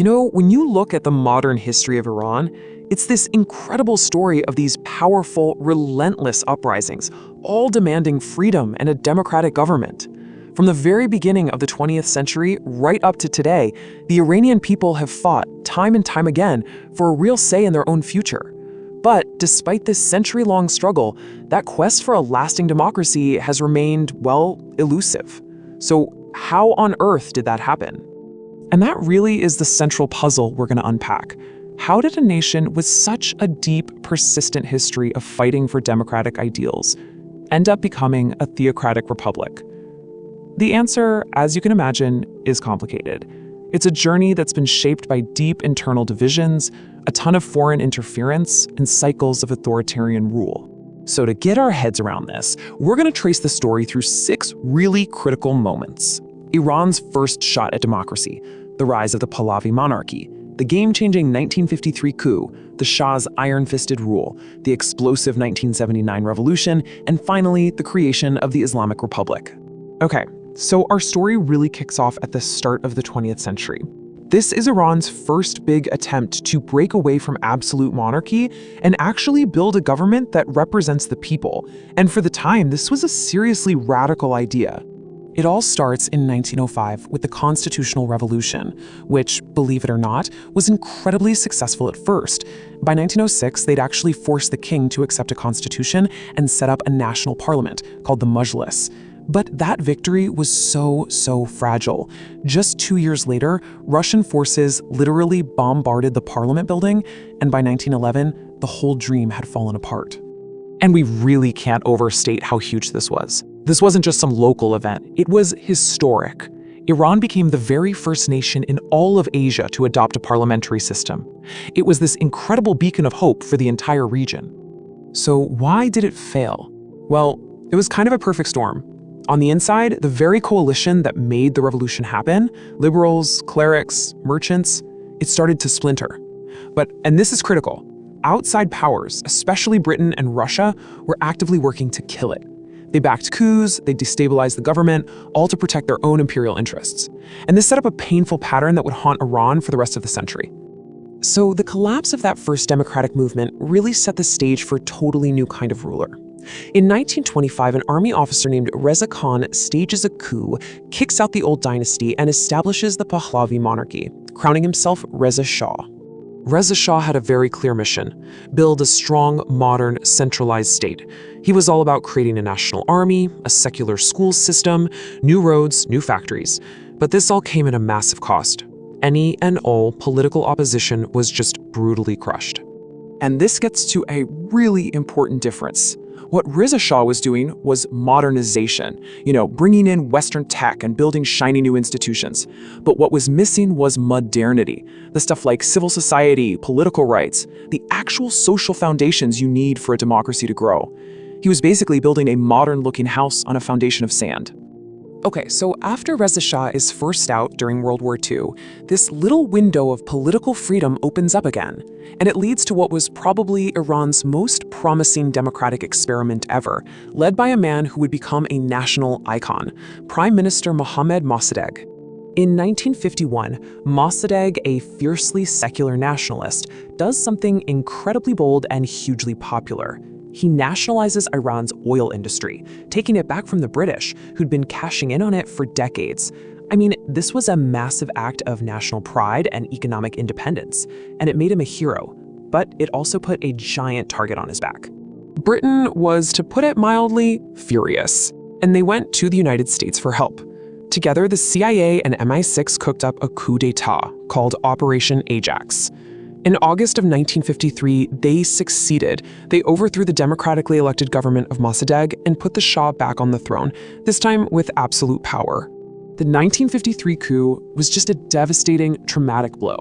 You know, when you look at the modern history of Iran, it's this incredible story of these powerful, relentless uprisings, all demanding freedom and a democratic government. From the very beginning of the 20th century right up to today, the Iranian people have fought time and time again for a real say in their own future. But despite this century-long struggle, that quest for a lasting democracy has remained, well, elusive. So how on earth did that happen? And that really is the central puzzle we're going to unpack. How did a nation with such a deep, persistent history of fighting for democratic ideals end up becoming a theocratic republic? The answer, as you can imagine, is complicated. It's a journey that's been shaped by deep internal divisions, a ton of foreign interference, and cycles of authoritarian rule. So to get our heads around this, we're going to trace the story through 6 really critical moments. Iran's first shot at democracy, the rise of the Pahlavi monarchy, the game-changing 1953 coup, the Shah's iron-fisted rule, the explosive 1979 revolution, and finally, the creation of the Islamic Republic. Okay, so our story really kicks off at the start of the 20th century. This is Iran's first big attempt to break away from absolute monarchy and actually build a government that represents the people. And for the time, this was a seriously radical idea. It all starts in 1905 with the Constitutional Revolution, which, believe it or not, was incredibly successful at first. By 1906, they'd actually forced the king to accept a constitution and set up a national parliament called the Majlis. But that victory was so fragile. Just 2 years later, Russian forces literally bombarded the parliament building, and by 1911, the whole dream had fallen apart. And we really can't overstate how huge this was. This wasn't just some local event, it was historic. Iran became the very first nation in all of Asia to adopt a parliamentary system. It was this incredible beacon of hope for the entire region. So why did it fail? Well, it was kind of a perfect storm. On the inside, the very coalition that made the revolution happen, liberals, clerics, merchants, it started to splinter. And this is critical, outside powers, especially Britain and Russia, were actively working to kill it. They backed coups, they destabilized the government, all to protect their own imperial interests. And this set up a painful pattern that would haunt Iran for the rest of the century. So the collapse of that first democratic movement really set the stage for a totally new kind of ruler. In 1925, an army officer named Reza Khan stages a coup, kicks out the old dynasty, and establishes the Pahlavi monarchy, crowning himself Reza Shah. Reza Shah had a very clear mission: build a strong, modern, centralized state. He was all about creating a national army, a secular school system, new roads, new factories. But this all came at a massive cost. Any and all political opposition was just brutally crushed. And this gets to a really important difference. What Reza Shah was doing was modernization, bringing in Western tech and building shiny new institutions. But what was missing was modernity, the stuff like civil society, political rights, the actual social foundations you need for a democracy to grow. He was basically building a modern-looking house on a foundation of sand. Okay, so after Reza Shah is forced out during World War II, this little window of political freedom opens up again, and it leads to what was probably Iran's most promising democratic experiment ever, led by a man who would become a national icon, Prime Minister Mohammad Mossadegh. In 1951, Mossadegh, a fiercely secular nationalist, does something incredibly bold and hugely popular. He nationalizes Iran's oil industry, taking it back from the British, who'd been cashing in on it for decades. I mean, this was a massive act of national pride and economic independence, and it made him a hero. But it also put a giant target on his back. Britain was, to put it mildly, furious, and they went to the United States for help. Together, the CIA and MI6 cooked up a coup d'etat called Operation Ajax. In August of 1953, they succeeded. They overthrew the democratically elected government of Mossadegh and put the Shah back on the throne, this time with absolute power. The 1953 coup was just a devastating, traumatic blow.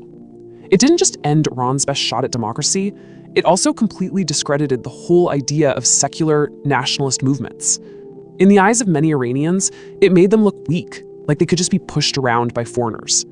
It didn't just end Iran's best shot at democracy, it also completely discredited the whole idea of secular nationalist movements. In the eyes of many Iranians, it made them look weak, like they could just be pushed around by foreigners.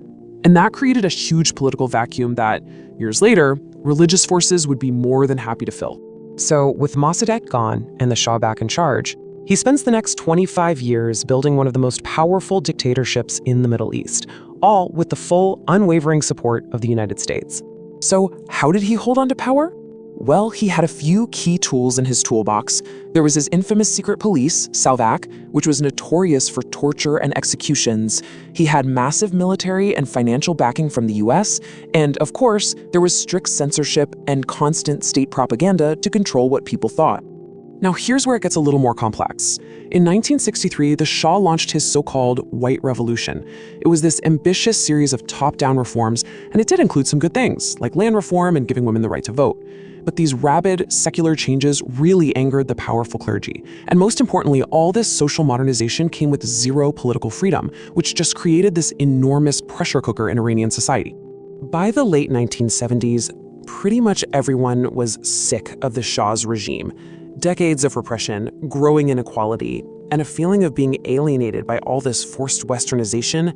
And that created a huge political vacuum that, years later, religious forces would be more than happy to fill. So, with Mossadegh gone and the Shah back in charge, he spends the next 25 years building one of the most powerful dictatorships in the Middle East, all with the full, unwavering support of the United States. So, how did he hold on to power? Well, he had a few key tools in his toolbox. There was his infamous secret police, SAVAK, which was notorious for torture and executions. He had massive military and financial backing from the US, and of course, there was strict censorship and constant state propaganda to control what people thought. Now here's where it gets a little more complex. In 1963, the Shah launched his so-called White Revolution. It was this ambitious series of top-down reforms, and it did include some good things, like land reform and giving women the right to vote. But these rabid, secular changes really angered the powerful clergy. And most importantly, all this social modernization came with zero political freedom, which just created this enormous pressure cooker in Iranian society. By the late 1970s, pretty much everyone was sick of the Shah's regime. Decades of repression, growing inequality, and a feeling of being alienated by all this forced westernization,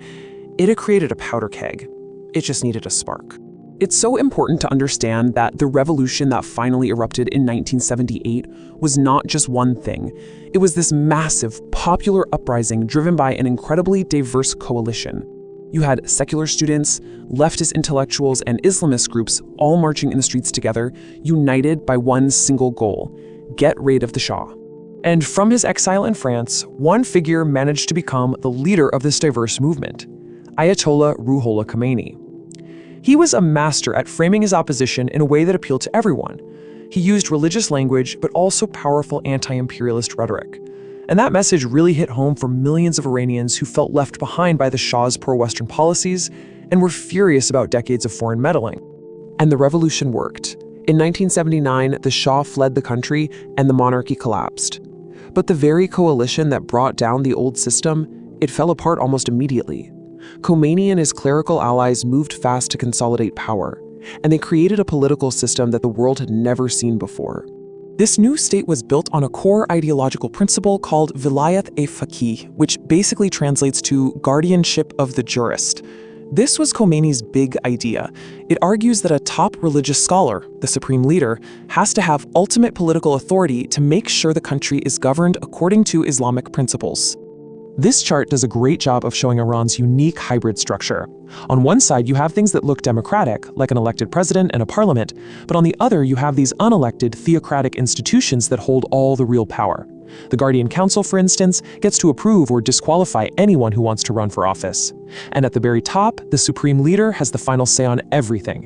it had created a powder keg. It just needed a spark. It's so important to understand that the revolution that finally erupted in 1978 was not just one thing. It was this massive, popular uprising driven by an incredibly diverse coalition. You had secular students, leftist intellectuals, and Islamist groups all marching in the streets together, united by one single goal: get rid of the Shah. And from his exile in France, one figure managed to become the leader of this diverse movement: Ayatollah Ruhollah Khomeini. He was a master at framing his opposition in a way that appealed to everyone. He used religious language, but also powerful anti-imperialist rhetoric. And that message really hit home for millions of Iranians who felt left behind by the Shah's pro-Western policies and were furious about decades of foreign meddling. And the revolution worked. In 1979, the Shah fled the country and the monarchy collapsed. But the very coalition that brought down the old system, it fell apart almost immediately. Khomeini and his clerical allies moved fast to consolidate power, and they created a political system that the world had never seen before. This new state was built on a core ideological principle called Vilayat-e-Faqih, which basically translates to guardianship of the jurist. This was Khomeini's big idea. It argues that a top religious scholar, the supreme leader, has to have ultimate political authority to make sure the country is governed according to Islamic principles. This chart does a great job of showing Iran's unique hybrid structure. On one side, you have things that look democratic, like an elected president and a parliament, but on the other, you have these unelected, theocratic institutions that hold all the real power. The Guardian Council, for instance, gets to approve or disqualify anyone who wants to run for office. And at the very top, the supreme leader has the final say on everything.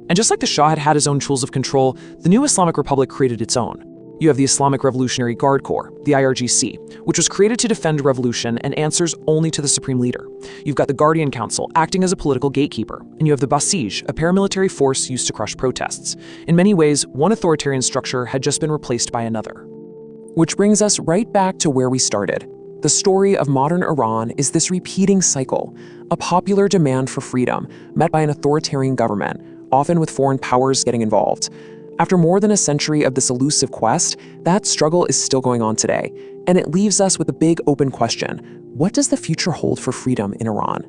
And just like the Shah had his own tools of control, the new Islamic Republic created its own. You have the Islamic Revolutionary Guard Corps, the IRGC, which was created to defend revolution and answers only to the supreme leader. You've got the Guardian Council acting as a political gatekeeper, and you have the Basij, a paramilitary force used to crush protests. In many ways, one authoritarian structure had just been replaced by another. Which brings us right back to where we started. The story of modern Iran is this repeating cycle, a popular demand for freedom met by an authoritarian government, often with foreign powers getting involved. After more than a century of this elusive quest, that struggle is still going on today, and it leaves us with a big open question: what does the future hold for freedom in Iran?